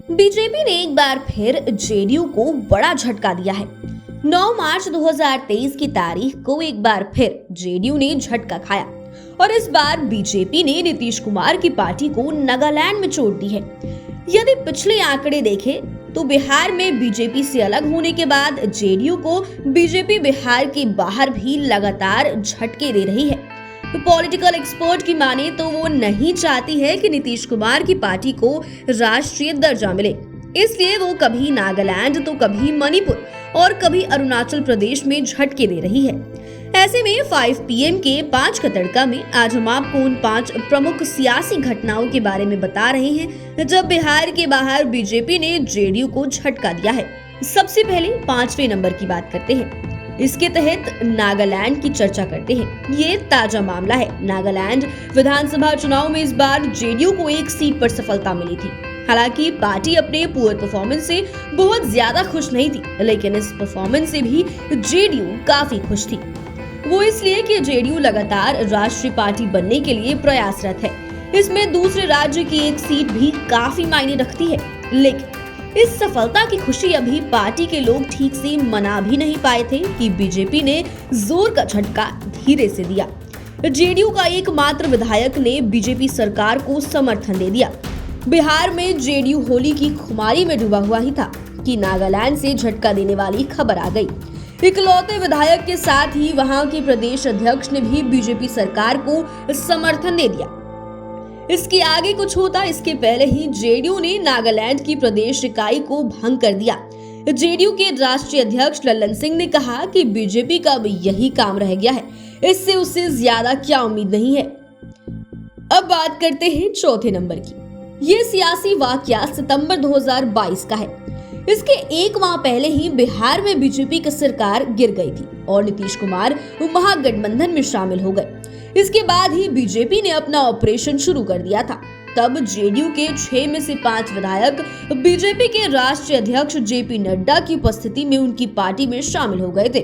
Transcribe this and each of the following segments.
BJP ने एक बार फिर जेडीयू को बड़ा झटका दिया है। 9 मार्च 2023 की तारीख को एक बार फिर जेडीयू ने झटका खाया और इस बार बीजेपी ने नीतीश कुमार की पार्टी को नागालैंड में चोट दी है। यदि पिछले आंकड़े देखें तो बिहार में बीजेपी से अलग होने के बाद जेडीयू को बीजेपी बिहार के बाहर भी लगातार झटके दे रही है। पॉलिटिकल एक्सपर्ट की माने तो वो नहीं चाहती है कि नीतीश कुमार की पार्टी को राष्ट्रीय दर्जा मिले, इसलिए वो कभी नागालैंड तो कभी मणिपुर और कभी अरुणाचल प्रदेश में झटके दे रही है। ऐसे में 5 PM के 5 का तड़का में आज हम आपको उन 5 प्रमुख सियासी घटनाओं के बारे में बता रहे हैं जब बिहार के बाहर बीजेपी ने जेडीयू को झटका दिया है। सबसे पहले 5वें नंबर की बात करते हैं। इसके तहत नागालैंड की चर्चा करते हैं। ये ताजा मामला है। नागालैंड विधानसभा चुनाव में इस बार जेडीयू को 1 सीट पर सफलता मिली थी। हालांकि पार्टी अपने पुअर परफॉर्मेंस से बहुत ज्यादा खुश नहीं थी, लेकिन इस परफॉर्मेंस से भी जेडीयू काफी खुश थी। वो इसलिए कि जेडीयू लगातार राष्ट्रीय पार्टी बनने के लिए प्रयासरत है। इसमें दूसरे राज्य की 1 सीट भी काफी मायने रखती है, लेकिन इस सफलता की खुशी अभी पार्टी के लोग ठीक से मना भी नहीं पाए थे कि बीजेपी ने जोर का झटका धीरे से दिया। जेडीयू का एकमात्र विधायक ने बीजेपी सरकार को समर्थन दे दिया। बिहार में जेडीयू होली की खुमारी में डूबा हुआ ही था कि नागालैंड से झटका देने वाली खबर आ गई। इकलौते विधायक के साथ ही वहां के प्रदेश अध्यक्ष ने भी बीजेपी सरकार को समर्थन दे दिया। इसके आगे कुछ होता इसके पहले ही जेडीयू ने नागालैंड की प्रदेश इकाई को भंग कर दिया। जेडीयू के राष्ट्रीय अध्यक्ष लल्लन सिंह ने कहा कि बीजेपी का अब यही काम रह गया है, इससे उससे ज्यादा क्या उम्मीद नहीं है। अब बात करते हैं 4थे नंबर की। ये सियासी वाकया सितंबर 2022 का है। इसके 1 माह पहले ही बिहार में बीजेपी की सरकार गिर गई थी और नीतीश कुमार महागठबंधन में शामिल हो गए। इसके बाद ही बीजेपी ने अपना ऑपरेशन शुरू कर दिया था। तब जेडीयू के 6 में से 5 विधायक बीजेपी के राष्ट्रीय अध्यक्ष जेपी नड्डा की उपस्थिति में उनकी पार्टी में शामिल हो गए थे।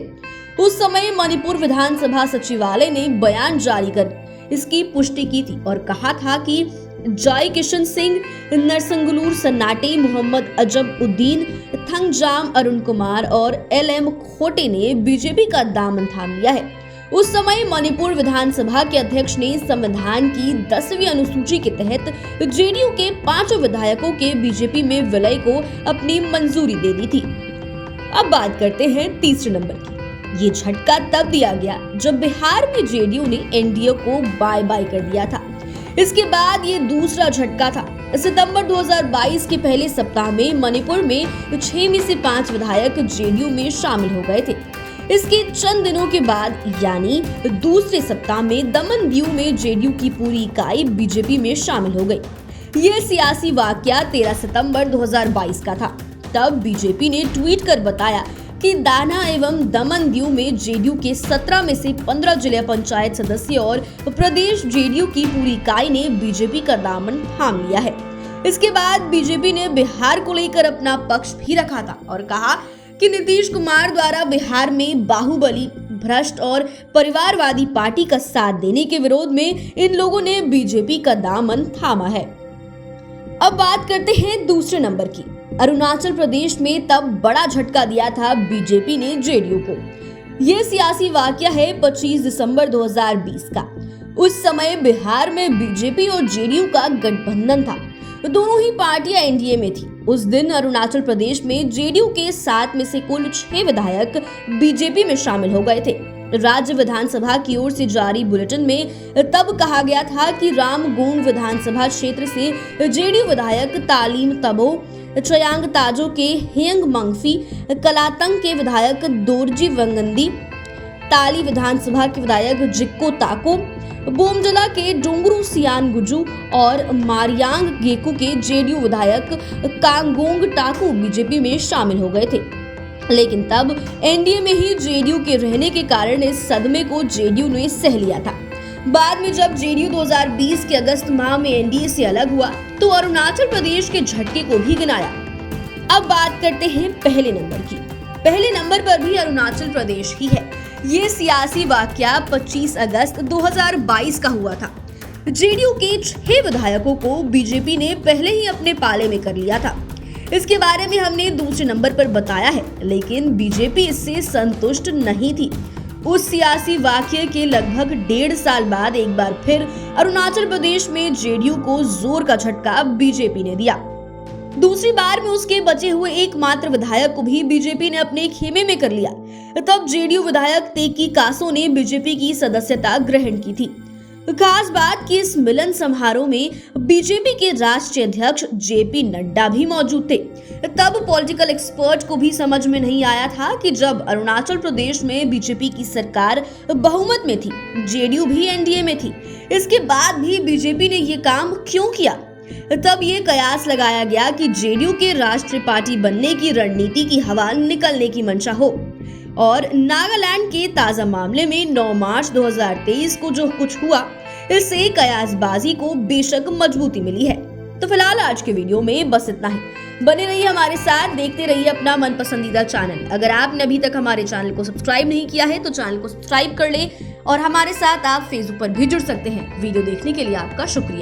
उस समय मणिपुर विधानसभा सचिवालय ने बयान जारी कर इसकी पुष्टि की थी और कहा था कि जय किशन सिंह, नरसंगुलूर सन्नाटे, मोहम्मद अजब-उद्दीन, थंगजाम अरुण कुमार और LM खोटे ने बीजेपी का दामन थाम लिया है। उस समय मणिपुर विधानसभा के अध्यक्ष ने संविधान की 10वीं अनुसूची के तहत जेडीयू के 5 विधायकों के बीजेपी में विलय को अपनी मंजूरी दे दी थी। अब बात करते हैं 3रे नंबर की। ये झटका तब दिया गया जब बिहार में जेडीयू ने एनडीए को बाय बाय कर दिया था। इसके बाद ये दूसरा झटका था। सितंबर 2022 के पहले सप्ताह में मणिपुर में 6 में से 5 विधायक जेडीयू में शामिल हो गए थे। इसके चंद दिनों के बाद यानी दूसरे सप्ताह में दमन दीव में जेडीयू की पूरी इकाई बीजेपी में शामिल हो गई। ये सियासी वाकया 13 सितंबर 2022 का था। तब बीजेपी ने ट्वीट कर बताया कि दाना एवं दमन दीव में जेडीयू के 17 में से 15 जिला पंचायत सदस्य और प्रदेश जेडीयू की पूरी इकाई ने बीजेपी का दामन थाम लिया है। इसके बाद बीजेपी ने बिहार को लेकर अपना पक्ष भी रखा था और कहा कि नीतीश कुमार द्वारा बिहार में बाहुबली, भ्रष्ट और परिवारवादी पार्टी का साथ देने के विरोध में इन लोगों ने बीजेपी का दामन थामा है। अब बात करते हैं 2रे नंबर की। अरुणाचल प्रदेश में तब बड़ा झटका दिया था बीजेपी ने जेडीयू को। यह सियासी वाकया है 25 दिसंबर 2020 का। उस समय बिहार में बीजेपी और जेडीयू का गठबंधन था। दोनों ही पार्टियां एनडीए में थी। उस दिन अरुणाचल प्रदेश में जेडीयू के 7 में से कुल 6 विधायक बीजेपी में शामिल हो गए थे। राज्य विधानसभा की ओर से जारी बुलेटिन में तब कहा गया था कि रामगुंड विधानसभा क्षेत्र से जेडीयू विधायक तालीम तबो, चयांग ताजो के हेंग मंगफी, कलातंग के विधायक दोरजी वंगंदी, ताली विधानसभा के विधायक जिक्को ताको, बोमजला के डोंगरू सियान गुजू और मारियांग गेकू के जेडीयू विधायक कांगोंग टाकू बीजेपी में शामिल हो गए थे। लेकिन तब एनडीए में ही जेडीयू के रहने के कारण इस सदमे को जेडीयू ने सह लिया था। बाद में जब जेडीयू 2020 के अगस्त माह में एनडीए से अलग हुआ तो अरुणाचल प्रदेश के झटके को भी गिनाया। अब बात करते हैं पहले नंबर की। पहले नंबर पर भी अरुणाचल प्रदेश ही है। ये सियासी वाकया 25 अगस्त 2022 का हुआ था। जेडीयू के 6 विधायकों को बीजेपी ने पहले ही अपने पाले में कर लिया था। इसके बारे में हमने दूसरे नंबर पर बताया है, लेकिन बीजेपी इससे संतुष्ट नहीं थी। उस सियासी वाकये के लगभग 1.5 साल बाद एक बार फिर अरुणाचल प्रदेश में जेडीयू को जोर का झटका बीजेपी ने दिया। दूसरी बार में उसके बचे हुए एकमात्र विधायक को भी बीजेपी ने अपने खेमे में कर लिया। तब जेडीयू विधायक तेकी कासो ने बीजेपी की सदस्यता ग्रहण की थी। खास बात कि इस मिलन समारोह में बीजेपी के राष्ट्रीय अध्यक्ष जेपी नड्डा भी मौजूद थे। तब पॉलिटिकल एक्सपर्ट को भी समझ में नहीं आया था कि जब अरुणाचल प्रदेश में बीजेपी की सरकार बहुमत में थी, जेडीयू भी एनडीए में थी, इसके बाद भी बीजेपी ने ये काम क्यों किया। तब ये कयास लगाया गया कि जेडीयू के राष्ट्रीय पार्टी बनने की रणनीति की हवा निकलने की मंशा हो। और नागालैंड के ताजा मामले में 9 मार्च 2023 को जो कुछ हुआ, इससे कयासबाजी को बेशक मजबूती मिली है। तो फिलहाल आज के वीडियो में बस इतना ही। बने रहिए हमारे साथ, देखते रहिए अपना मन पसंदीदा चैनल। अगर आपने अभी तक हमारे चैनल को सब्सक्राइब नहीं किया है तो चैनल को सब्सक्राइब कर ले और हमारे साथ आप फेसबुक पर भी जुड़ सकते हैं। वीडियो देखने के लिए आपका शुक्रिया।